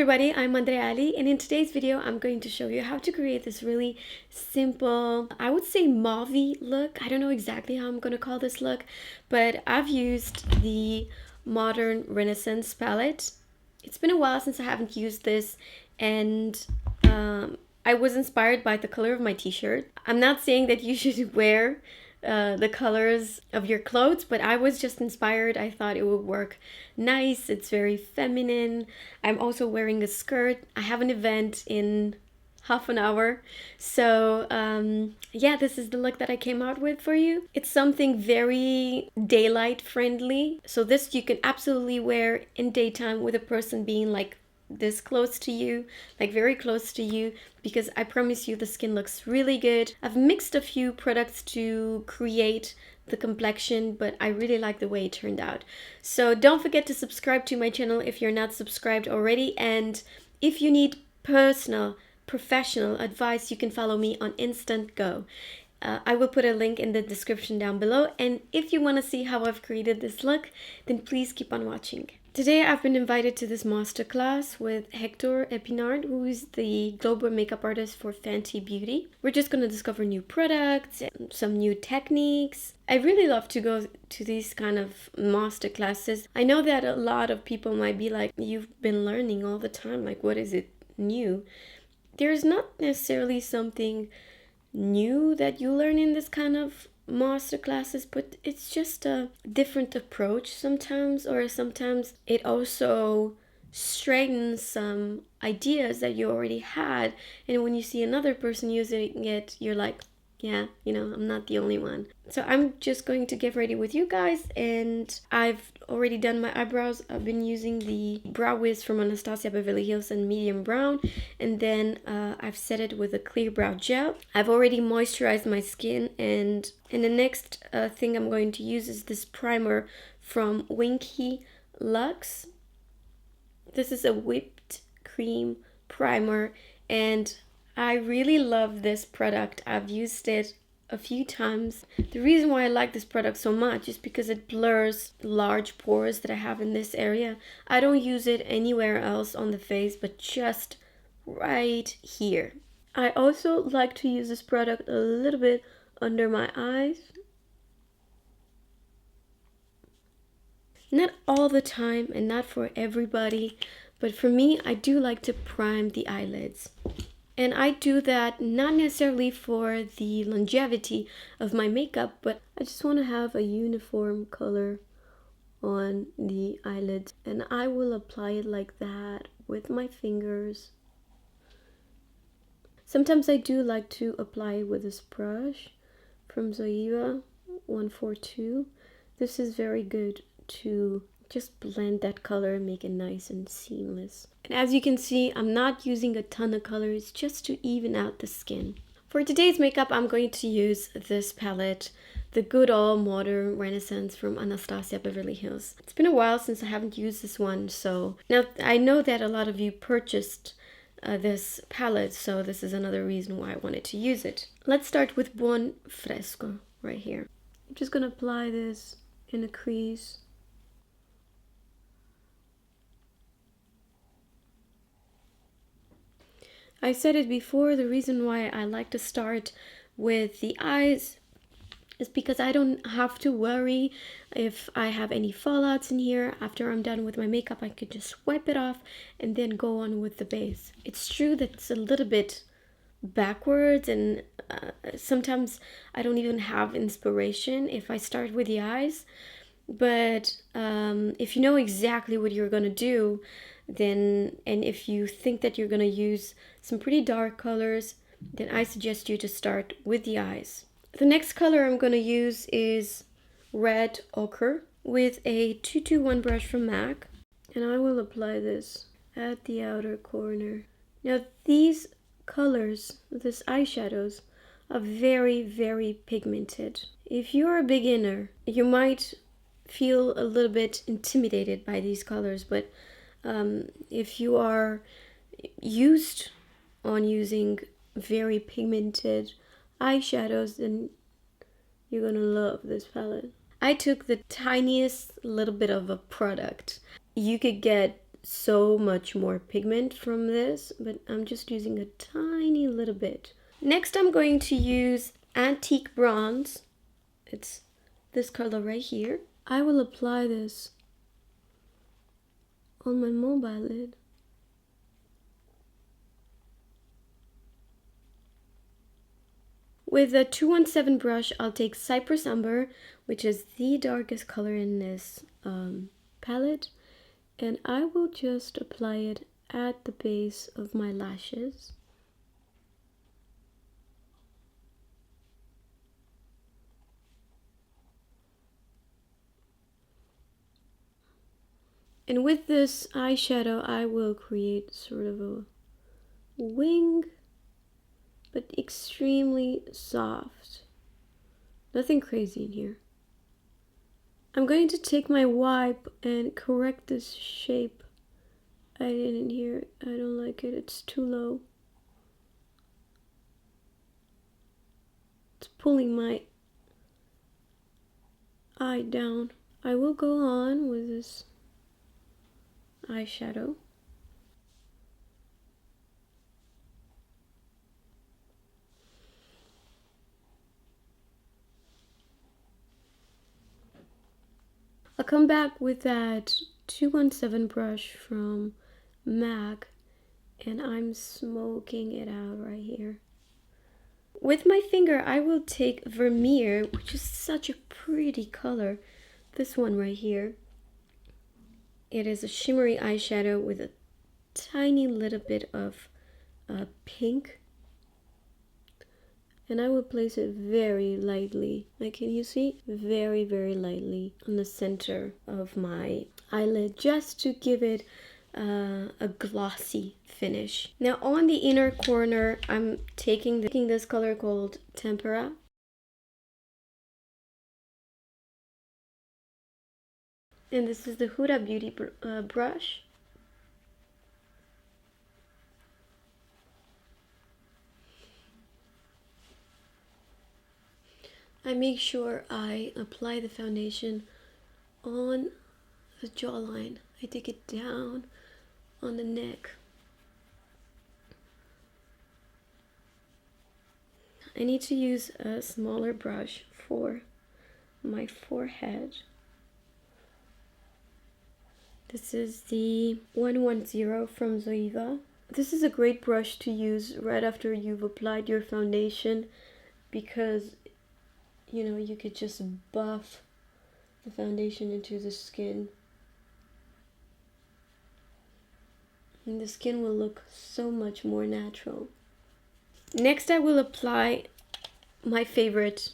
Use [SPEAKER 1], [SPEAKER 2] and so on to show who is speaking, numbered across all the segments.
[SPEAKER 1] everybody, I'm Andreea, and in today's video I'm going to show you how to create this really simple, I would say mauve look. I don't know exactly how I'm going to call this look, but I've used the Modern Renaissance palette. It's been a while since I haven't used this, and I was inspired by the color of my t-shirt. I'm not saying that you should wear the colors of your clothes, but I was just inspired. I thought it would work nice. It's very feminine. I'm also wearing a skirt. I have an event in half an hour, so yeah, this is the look that I came out with for you. It's something very daylight friendly, so this you can absolutely wear in daytime with a person being like this close to you, like very close to you, because I promise you the skin looks really good. I've mixed a few products to create the complexion, but I really like the way it turned out. So don't forget to subscribe to my channel if you're not subscribed already, and if you need personal professional advice, you can follow me on Instant Go. I will put a link in the description down below, and if you want to see how I've created this look, then please keep on watching. Today I've been invited to this masterclass with Hector, who is the global makeup artist for Fenty Beauty. We're just going to discover new products, some new techniques. I really love to go to these kind of masterclasses. I know that a lot of people might be like, you've been learning all the time, like what is it new? There's not necessarily something new that you learn in this kind of master classes, but it's just a different approach sometimes, or sometimes it also straightens some ideas that you already had, and when you see another person using it, you're like, yeah, you know, I'm not the only one. So I'm just going to get ready with you guys, and I've already done my eyebrows. I've been using the Brow Wiz from Anastasia Beverly Hills in medium brown, and then I've set it with a clear brow gel. I've already moisturized my skin, and the next thing I'm going to use is this primer from Winky Luxe. This is a whipped cream primer, and I really love this product. I've used it a few times. The reason why I like this product so much is because it blurs large pores that I have in this area. I don't use it anywhere else on the face, but just right here. I also like to use this product a little bit under my eyes. Not all the time and not for everybody, but for me, I do like to prime the eyelids. And I do that not necessarily for the longevity of my makeup, but I just want to have a uniform color on the eyelids. And I will apply it like that with my fingers. Sometimes I do like to apply it with this brush from Zoeva 142. This is very good to just blend that color and make it nice and seamless. And as you can see, I'm not using a ton of colors, just to even out the skin. For today's makeup, I'm going to use this palette, the good old Modern Renaissance from Anastasia Beverly Hills. It's been a while since I haven't used this one, so now I know that a lot of you purchased this palette, so this is another reason why I wanted to use it. Let's start with Buon Fresco right here. I'm just gonna apply this in a crease. I said it before, the reason why I like to start with the eyes is because I don't have to worry if I have any fallouts in here. After I'm done with my makeup, I could just wipe it off and then go on with the base. It's true that it's a little bit backwards, and sometimes I don't even have inspiration if I start with the eyes. But if you know exactly what you're gonna do, then, and if you think that you're gonna use some pretty dark colors, then I suggest you to start with the eyes. The next color I'm gonna use is Red Ochre with a 221 brush from MAC, and I will apply this at the outer corner. Now these colors, these eyeshadows, are very, very pigmented. If you're a beginner, you might feel a little bit intimidated by these colors, but if you are used on using very pigmented eyeshadows, then you're gonna love this palette. I took the tiniest little bit of a product. You could get so much more pigment from this, but I'm just using a tiny little bit. Next, I'm going to use Antique Bronze. It's this color right here. I will apply this on my mobile lid. With a 217 brush, I'll take Cypress Umber, which is the darkest color in this palette, and I will just apply it at the base of my lashes. And with this eyeshadow, I will create sort of a wing, but extremely soft. Nothing crazy in here. I'm going to take my wipe and correct this shape. I didn't hear it. I don't like it. It's too low. It's pulling my eye down. I will go on with this eyeshadow. I'll come back with that 217 brush from MAC, and I'm smoking it out right here. With my finger, I will take Vermeer, which is such a pretty color. This one right here. It is a shimmery eyeshadow with a tiny little bit of pink. And I will place it very lightly. Like, can you see? Very, very lightly on the center of my eyelid, just to give it a glossy finish. Now on the inner corner, I'm taking this color called Tempera. And this is the Huda Beauty brush. I make sure I apply the foundation on the jawline. I take it down on the neck. I need to use a smaller brush for my forehead. This is the 110 from Zoeva. This is a great brush to use right after you've applied your foundation, because you know, you could just buff the foundation into the skin. And the skin will look so much more natural. Next, I will apply my favorite,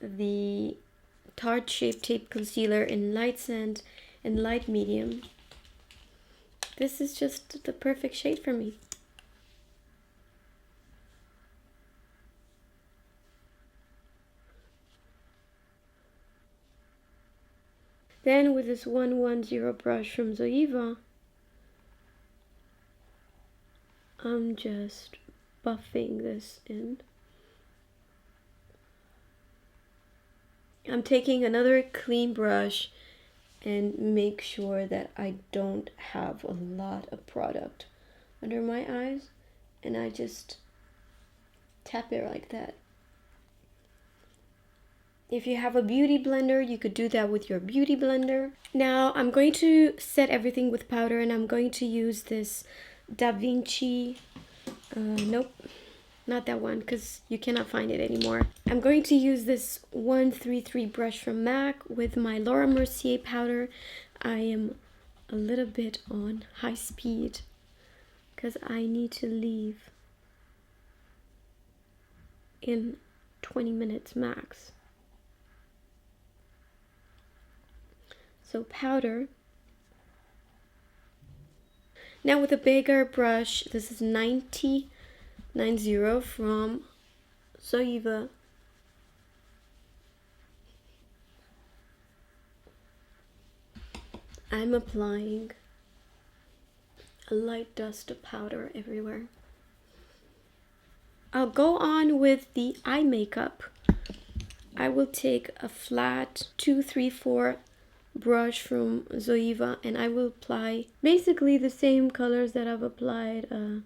[SPEAKER 1] the Tarte Shape Tape Concealer in Light Sand and Light Medium. This is just the perfect shade for me. Then with this 110 brush from Zoeva, I'm just buffing this in. I'm taking another clean brush and make sure that I don't have a lot of product under my eyes, and I just tap it like that. If you have a beauty blender, you could do that with your beauty blender. Now I'm going to set everything with powder, and I'm going to use this Da Vinci, nope, not that one, because you cannot find it anymore. I'm going to use this 133 brush from MAC with my Laura Mercier powder. I am a little bit on high speed because I need to leave in 20 minutes max. So powder. Now with a bigger brush, this is 90 from Zoeva. I'm applying a light dust of powder everywhere. I'll go on with the eye makeup. I will take a flat 234 brush from Zoeva, and I will apply basically the same colors that I've applied on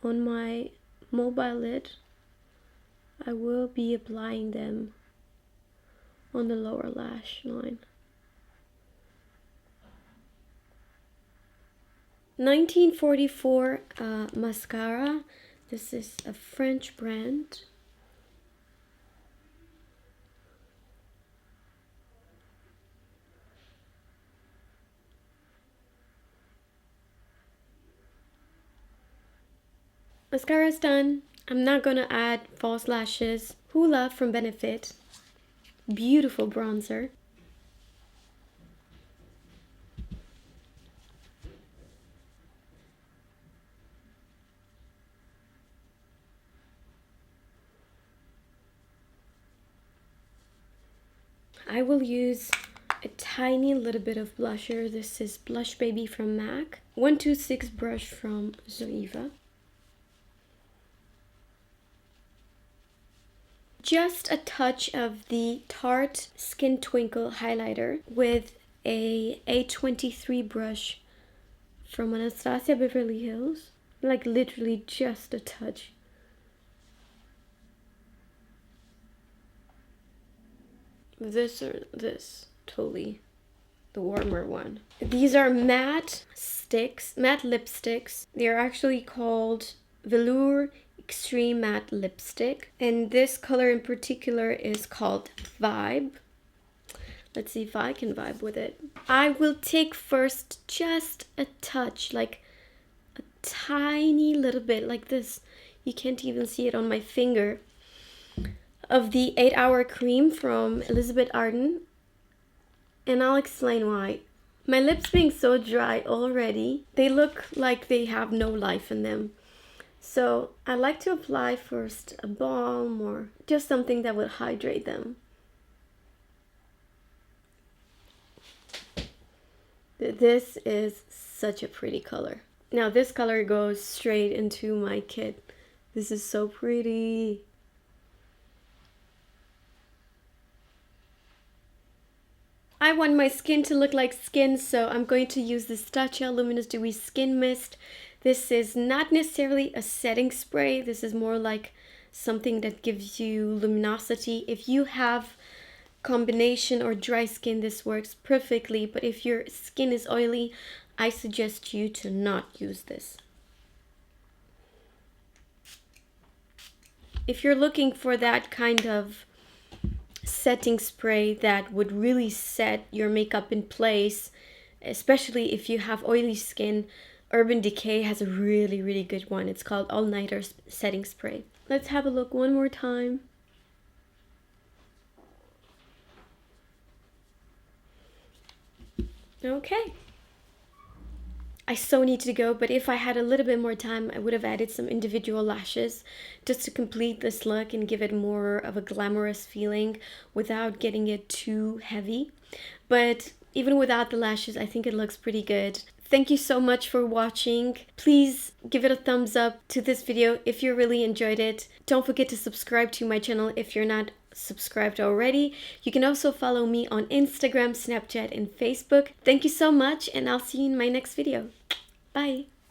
[SPEAKER 1] my mobile lid. I will be applying them on the lower lash line. 1944 mascara. This is a French brand. Mascara is done. I'm not gonna add false lashes. Hoola from Benefit. Beautiful bronzer. I will use a tiny little bit of blusher. This is Blush Baby from MAC. 126 brush from Zoeva. Just a touch of the Tarte Skin Twinkle highlighter with a A23 brush from Anastasia Beverly Hills. Like literally just a touch. This or this, totally the warmer one. These are matte sticks, matte lipsticks. They're actually called Velour Extreme Matte Lipstick, and this color in particular is called Vibe. Let's see if I can vibe with it. I will take first just a touch, like a tiny little bit, like this. You can't even see it on my finger, of the 8-Hour Cream from Elizabeth Arden, and I'll explain why. My lips being so dry already, they look like they have no life in them. So I like to apply first a balm or just something that will hydrate them. This is such a pretty color. Now this color goes straight into my kit. This is so pretty. I want my skin to look like skin, so I'm going to use this Tatcha Luminous Dewy Skin Mist. This is not necessarily a setting spray. This is more like something that gives you luminosity. If you have combination or dry skin, this works perfectly, but if your skin is oily, I suggest you to not use this. If you're looking for that kind of setting spray that would really set your makeup in place, especially if you have oily skin, Urban Decay has a really good one. It's called All Nighter Setting Spray. Let's have a look one more time. Okay. I so need to go, but if I had a little bit more time, I would have added some individual lashes just to complete this look and give it more of a glamorous feeling without getting it too heavy. But even without the lashes, I think it looks pretty good. Thank you so much for watching. Please give it a thumbs up to this video if you really enjoyed it. Don't forget to subscribe to my channel if you're not subscribed already. You can also follow me on Instagram, Snapchat, and Facebook. Thank you so much, and I'll see you in my next video. Bye.